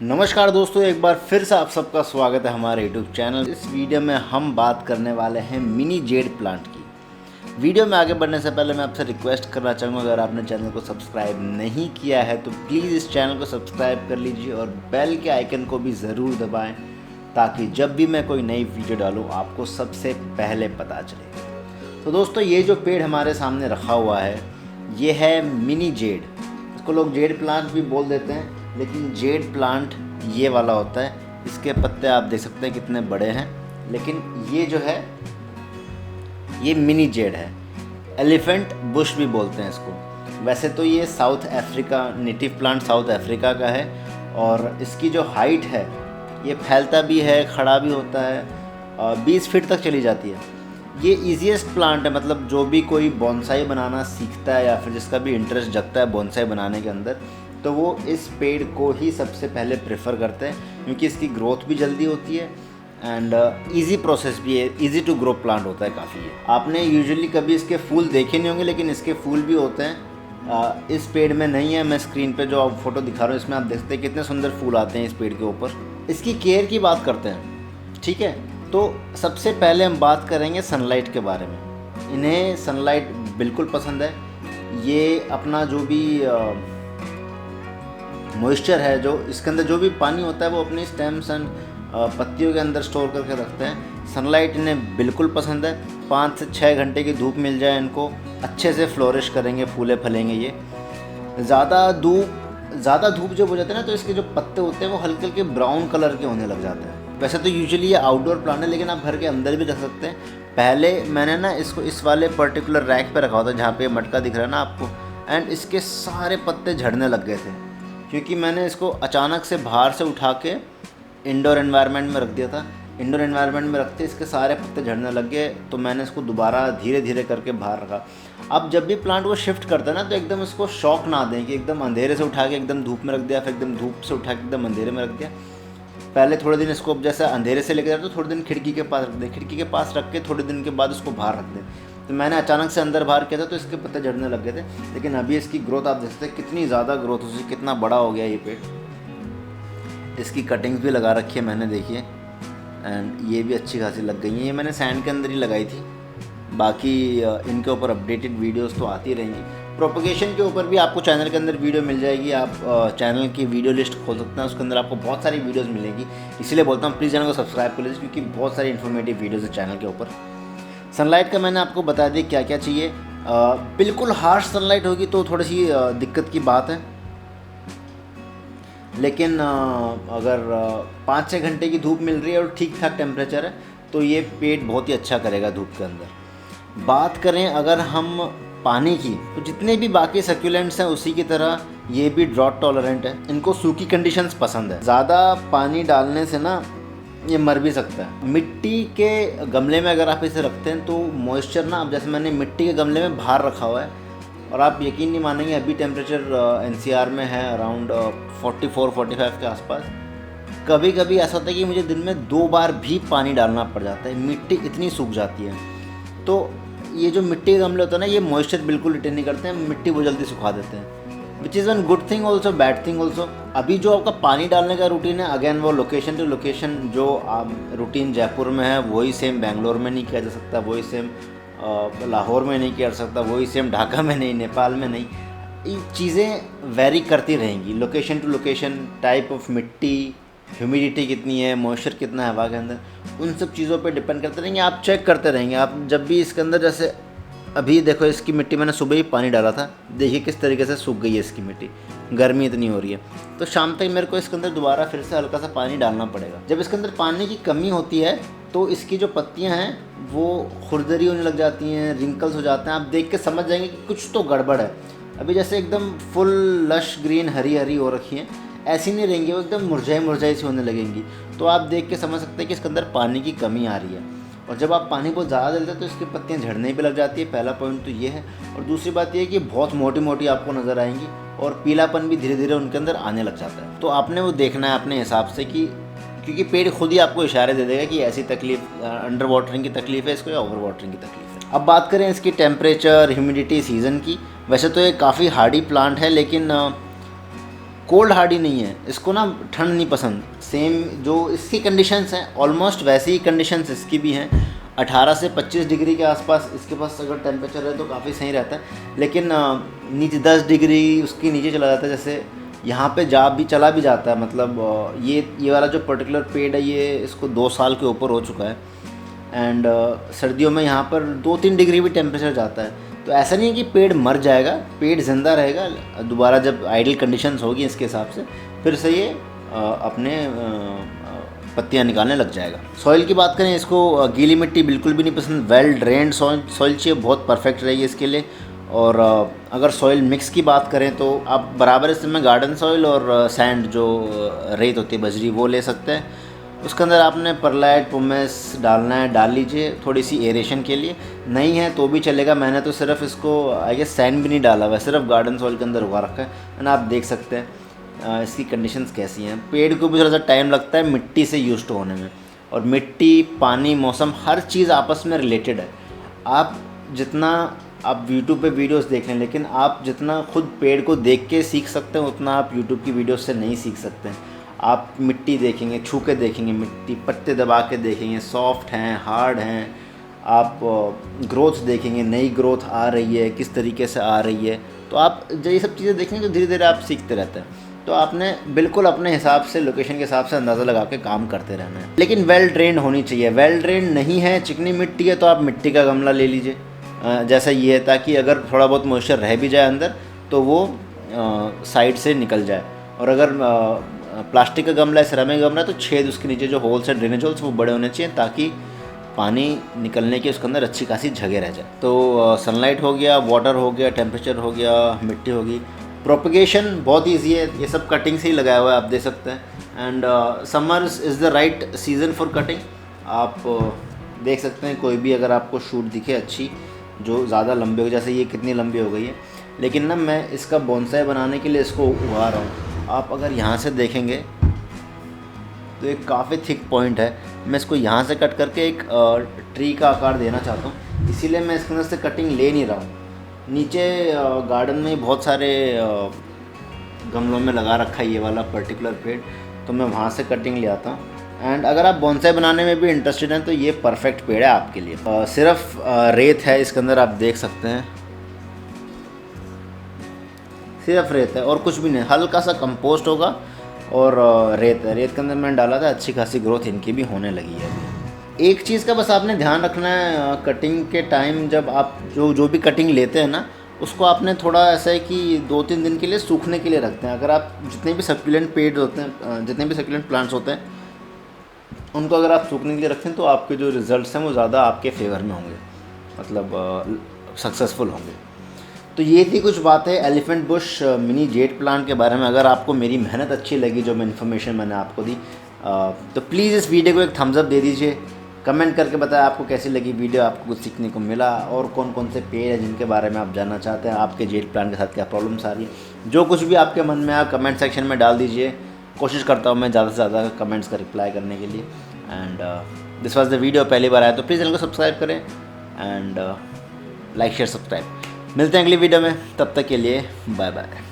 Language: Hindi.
नमस्कार दोस्तों, एक बार फिर से आप सबका स्वागत है हमारे YouTube चैनल। इस वीडियो में हम बात करने वाले हैं मिनी जेड प्लांट की। वीडियो में आगे बढ़ने से पहले मैं आपसे रिक्वेस्ट करना चाहूँगा, अगर आपने चैनल को सब्सक्राइब नहीं किया है तो प्लीज़ इस चैनल को सब्सक्राइब कर लीजिए और बेल के आइकन को भी ज़रूर दबाएँ, ताकि जब भी मैं कोई नई वीडियो डालूँ आपको सबसे पहले पता चले। तो दोस्तों, ये जो पेड़ हमारे सामने रखा हुआ है ये है मिनी जेड। इसको लोग जेड प्लांट भी बोल देते हैं, लेकिन जेड प्लांट ये वाला होता है। इसके पत्ते आप देख सकते हैं कितने बड़े हैं, लेकिन ये जो है ये मिनी जेड है। एलिफेंट बुश भी बोलते हैं इसको। वैसे तो ये south Africa, native plant south Africa का है, और इसकी जो हाइट है ये फैलता भी है, खड़ा भी होता है, 20 फीट तक चली जाती है। ये ईजीएस्ट प्लांट है, मतलब जो भी कोई बोनसाई बनाना सीखता है या फिर जिसका भी इंटरेस्ट जगता है बोनसाई बनाने के अंदर, तो वो इस पेड़ को ही सबसे पहले प्रेफर करते हैं, क्योंकि इसकी ग्रोथ भी जल्दी होती है एंड इजी प्रोसेस भी है। इजी टू ग्रो प्लांट होता है काफ़ी। आपने यूजुअली कभी इसके फूल देखे नहीं होंगे, लेकिन इसके फूल भी होते हैं। इस पेड़ में नहीं है। मैं स्क्रीन पे जो फोटो दिखा रहा हूँ इसमें आप देखते हैं कितने सुंदर फूल आते हैं इस पेड़ के ऊपर। इसकी केयर की बात करते हैं, ठीक है। तो सबसे पहले हम बात करेंगे सनलाइट के बारे में। इन्हें सनलाइट बिल्कुल पसंद है। ये अपना जो भी मॉइस्चर है, जो इसके अंदर जो भी पानी होता है वो अपनी स्टेम्स एंड पत्तियों के अंदर स्टोर करके रखते हैं। सनलाइट इन्हें बिल्कुल पसंद है। 5 से 6 घंटे की धूप मिल जाए इनको, अच्छे से फ्लोरिश करेंगे, फूले फलेंगे ये। ज़्यादा धूप जब हो जाती है ना, तो इसके जो पत्ते होते हैं वो हल्के हल्के ब्राउन कलर के होने लग जाते हैं। वैसे तो यूजुअली ये आउटडोर प्लांट है, लेकिन आप घर के अंदर भी रख सकते हैं। पहले मैंने ना इसको इस वाले पर्टिकुलर रैक पे रखा हुआ था जहाँ पे मटका दिख रहा है ना आपको, एंड इसके सारे पत्ते झड़ने लग गए थे, क्योंकि मैंने इसको अचानक से बाहर से उठा के इंडोर एनवायरनमेंट में रख दिया था। इंडोर एनवायरनमेंट में रखते इसके सारे पत्ते झड़ने लग गए, तो मैंने इसको दोबारा धीरे धीरे करके बाहर रखा। अब जब भी प्लांट को शिफ्ट करते हैं ना, तो एकदम इसको शॉक ना दें कि एकदम अंधेरे से उठा के एकदम धूप में रख दिया, फिर एकदम धूप से उठा के एकदम अंधेरे में रख दिया। पहले थोड़े दिन इसको जैसे अंधेरे से लेकर जाते तो थोड़े दिन खिड़की के पास रख दें, खिड़की के पास रख के थोड़े दिन के बाद इसको बाहर रख दें। तो मैंने अचानक से अंदर बाहर किया था तो इसके पत्ते झड़ने लग गए थे, लेकिन अभी इसकी ग्रोथ आप देख सकते हैं कितनी ज़्यादा ग्रोथ हो चुकी, कितना बड़ा हो गया ये पेड़। इसकी कटिंग्स भी लगा रखी है मैंने, देखिए, एंड ये भी अच्छी खासी लग गई हैं। ये मैंने सैंड के अंदर ही लगाई थी। बाकी इनके ऊपर अपडेटेड वीडियोस तो आती रहेंगी। प्रोपगेशन के ऊपर भी आपको चैनल के अंदर वीडियो मिल जाएगी। आप चैनल की वीडियो लिस्ट खोल सकते हैं, उसके अंदर आपको बहुत सारी वीडियोस मिलेगी। इसलिए बोलता हूँ प्लीज़ चैनल को सब्सक्राइब कर लीजिए, क्योंकि बहुत सारी इन्फॉर्मेटिव वीडियोज़ है चैनल के ऊपर। सनलाइट का मैंने आपको बता दिया क्या क्या चाहिए। बिल्कुल हार्श सनलाइट होगी तो थोड़ी सी दिक्कत की बात है, लेकिन अगर 5-6 घंटे की धूप मिल रही है और ठीक ठाक टेम्परेचर है तो ये पेड़ बहुत ही अच्छा करेगा धूप के अंदर। बात करें अगर हम पानी की, तो जितने भी बाकी सक्यूलेंट्स हैं उसी की तरह ये भी ड्रॉट टॉलरेंट है। इनको सूखी कंडीशंस पसंद है। ज़्यादा पानी डालने से ना ये मर भी सकता है। मिट्टी के गमले में अगर आप इसे रखते हैं तो मॉइस्चर ना, अब जैसे मैंने मिट्टी के गमले में बाहर रखा हुआ है, और आप यकीन नहीं मानेंगे अभी टेम्परेचर एनसीआर में है अराउंड 44-45 के आसपास। कभी कभी ऐसा होता है कि मुझे दिन में 2 बार भी पानी डालना पड़ जाता है, मिट्टी इतनी सूख जाती है। तो ये जो मिट्टी के गमले होते हैं ना, ये मॉइस्चर बिल्कुल रिटेन नहीं करते हैं, मिट्टी बहुत जल्दी सुखा देते हैं, which is one good thing also, bad thing also. अभी जो आपका पानी डालने का रूटीन है, अगेन वो लोकेशन टू लोकेशन, जो रूटीन जयपुर में है वही सेम बेंगलोर में नहीं किया जा सकता, वही सेम लाहौर में नहीं किया जा सकता, वही सेम ढाका में नहीं, नेपाल में नहीं। ये चीज़ें वेरी करती रहेंगी location to location. Type of मिट्टी, ह्यूमिडिटी कितनी है, मॉइस्चर कितना है हवा के अंदर, उन सब चीज़ों पे डिपेंड करते रहेंगे। आप चेक करते रहेंगे। आप जब भी इसके अंदर, जैसे अभी देखो इसकी मिट्टी मैंने सुबह ही पानी डाला था, देखिए किस तरीके से सूख गई है इसकी मिट्टी, गर्मी इतनी हो रही है। तो शाम तक मेरे को इसके अंदर दोबारा फिर से हल्का सा पानी डालना पड़ेगा। जब इसके अंदर पानी की कमी होती है तो इसकी जो पत्तियां हैं वो खुरदरी होने लग जाती हैं, रिंकल्स हो जाते हैं। आप देख के समझ जाएंगे कि कुछ तो गड़बड़ है। अभी जैसे एकदम full lush green Hari Hari हो रखी हैं, ऐसी नहीं रहेंगी, वो एकदम मुरझाई सी होने लगेंगी। तो आप देख के समझ सकते हैं कि इसके अंदर पानी की कमी आ रही है। और जब आप पानी बहुत ज़्यादा डालते हैं तो इसकी पत्तियाँ झड़ने भी लग जाती है। पहला पॉइंट तो ये है। और दूसरी बात ये है कि बहुत मोटी मोटी आपको नज़र आएंगी और पीलापन भी धीरे धीरे उनके अंदर आने लग जाता है। तो आपने वो देखना है अपने हिसाब से, कि क्योंकि पेड़ खुद ही आपको इशारे दे देगा कि ऐसी तकलीफ, अंडर वाटरिंग की तकलीफ है इसको या ओवर वाटरिंग की तकलीफ है। अब बात करें इसकी टेम्परेचर, ह्यूमिडिटी, सीज़न की। वैसे तो ये काफ़ी हार्डी प्लांट है, लेकिन कोल्ड हार्डी नहीं है, इसको ना ठंड नहीं पसंद। सेम जो इसकी कंडीशंस हैं ऑलमोस्ट वैसी ही कंडीशंस इसकी भी हैं। 18 से 25 डिग्री के आसपास इसके पास अगर टेम्परेचर है तो काफ़ी सही रहता है, लेकिन नीचे 10 डिग्री उसके नीचे चला जाता है। जैसे यहाँ पे चला भी जाता है, मतलब ये वाला जो पर्टिकुलर पेड़ है ये इसको 2 साल के ऊपर हो चुका है। एंड सर्दियों में यहाँ पर 2-3 डिग्री भी टेम्परेचर जाता है। तो ऐसा नहीं है कि पेड़ मर जाएगा, पेड़ ज़िंदा रहेगा। दोबारा जब आइडल कंडीशंस होगी इसके हिसाब से फिर से ये अपने पत्तियाँ निकालने लग जाएगा। सॉइल की बात करें, इसको गीली मिट्टी बिल्कुल भी नहीं पसंद, वेल ड्रेन्ड सॉइल चाहिए, बहुत परफेक्ट रहेगी इसके लिए। और अगर सॉइल मिक्स की बात करें तो आप बराबर इसमें गार्डन सॉइल और सैंड जो रेत होती है बजरी वो ले सकते हैं। उसके अंदर आपने परलाइट पुमेस डालना है, डाल लीजिए थोड़ी सी एरेशन के लिए। नहीं है तो भी चलेगा, मैंने तो सिर्फ इसको आई गेस सैंड भी नहीं डाला हुआ है, सिर्फ गार्डन सॉइल के अंदर उगा रखा है। एंड आप देख सकते हैं इसकी कंडीशंस कैसी हैं। पेड़ को भी थोड़ा सा टाइम लगता है मिट्टी से यूज्ड होने में, और मिट्टी, पानी, मौसम हर चीज़ आपस में रिलेटेड है। आप यूट्यूब पे वीडियोस देख लें, लेकिन आप जितना खुद पेड़ को देख के सीख सकते हैं उतना आप यूट्यूब की वीडियोस से नहीं सीख सकते हैं। आप मिट्टी देखेंगे, छू के देखेंगे, मिट्टी पत्ते दबा के देखेंगे, सॉफ्ट हैं, हार्ड हैं। आप ग्रोथ देखेंगे, नई ग्रोथ आ रही है, किस तरीके से आ रही है। तो आप जब ये सब चीज़ें देखेंगे तो धीरे धीरे आप सीखते रहते हैं। तो आपने बिल्कुल अपने हिसाब से, लोकेशन के हिसाब से अंदाज़ा लगा के काम करते रहना है, लेकिन वेल ड्रेन्ड होनी चाहिए। वेल ड्रेन्ड नहीं है, चिकनी मिट्टी है, तो आप मिट्टी का गमला ले लीजिए जैसा ये है, ताकि अगर थोड़ा बहुत मॉइस्चर रह भी जाए अंदर तो वो साइड से निकल जाए। और अगर प्लास्टिक का गमला है, सिरेमिक गमला है, तो छेद उसके नीचे जो होल्स है, ड्रेनेज होल्स, वो बड़े होने चाहिए ताकि पानी निकलने की उसके अंदर अच्छी खासी जगह रह जाए। तो सनलाइट हो गया, वाटर हो गया, टेम्परेचर हो गया, मिट्टी होगी। प्रोपगेशन बहुत ईजी है, ये सब कटिंग से ही लगाया हुआ है, आप देख सकते हैं। And summers is the right season for cutting. आप देख सकते हैं कोई भी अगर आपको शूट दिखे अच्छी, जो ज़्यादा लंबी हो, जैसे ये कितनी लंबी हो गई है, लेकिन ना मैं इसका बोनसाई बनाने के लिए इसको उगा रहा हूँ। आप अगर यहाँ से देखेंगे तो एक काफ़ी थिक पॉइंट है। मैं इसको यहाँ से कट करके एक ट्री का आकार देना चाहता हूँ, इसीलिए मैं इसके अंदर से कटिंग ले नहीं रहा हूँ। नीचे गार्डन में बहुत सारे गमलों में लगा रखा है ये वाला पर्टिकुलर पेड़, तो मैं वहाँ से कटिंग ले आता हूँ। एंड अगर आप बोनसाई बनाने में भी इंटरेस्टेड हैं तो ये परफेक्ट पेड़ है आपके लिए। सिर्फ रेत है इसके अंदर, आप देख सकते हैं, सिर्फ रेत है और कुछ भी नहीं। हल्का सा कंपोस्ट होगा और रेत है, रेत के अंदर मैंने डाला था, अच्छी खासी ग्रोथ इनकी भी होने लगी है अभी। एक चीज़ का बस आपने ध्यान रखना है कटिंग के टाइम, जब आप जो भी कटिंग लेते हैं ना, उसको आपने थोड़ा ऐसा है कि 2-3 दिन के लिए सूखने के लिए रखते हैं। अगर आप जितने भी सक्यूलेंट पेड़ होते हैं, जितने भी सक्यूलेंट प्लांट्स होते हैं, उनको अगर आप सूखने के लिए रखें तो आपके जो रिज़ल्ट्स हैं वो ज़्यादा आपके फेवर में होंगे, मतलब सक्सेसफुल होंगे। तो ये थी कुछ बातें elephant Bush mini jade plant के बारे में। अगर आपको मेरी मेहनत अच्छी लगी, जो मैं इन्फॉर्मेशन मैंने आपको दी, तो प्लीज़ इस वीडियो को एक थम्स अप दे दीजिए। कमेंट करके बताएं आपको कैसी लगी वीडियो, आपको कुछ सीखने को मिला, और कौन कौन से पेड़ हैं जिनके बारे में आप जानना चाहते हैं, आपके जेड प्लांट के साथ क्या प्रॉब्लम्स आ रही है। जो कुछ भी आपके मन में आप कमेंट सेक्शन में डाल दीजिए। कोशिश करता हूँ मैं ज़्यादा से ज़्यादा कमेंट्स का रिप्लाई करने के लिए। And this was the video. पहली बार आया तो प्लीज़ चैनल को सब्सक्राइब करें एंड लाइक शेयर सब्सक्राइब। मिलते हैं अगली वीडियो में, तब तक के लिए बाय बाय।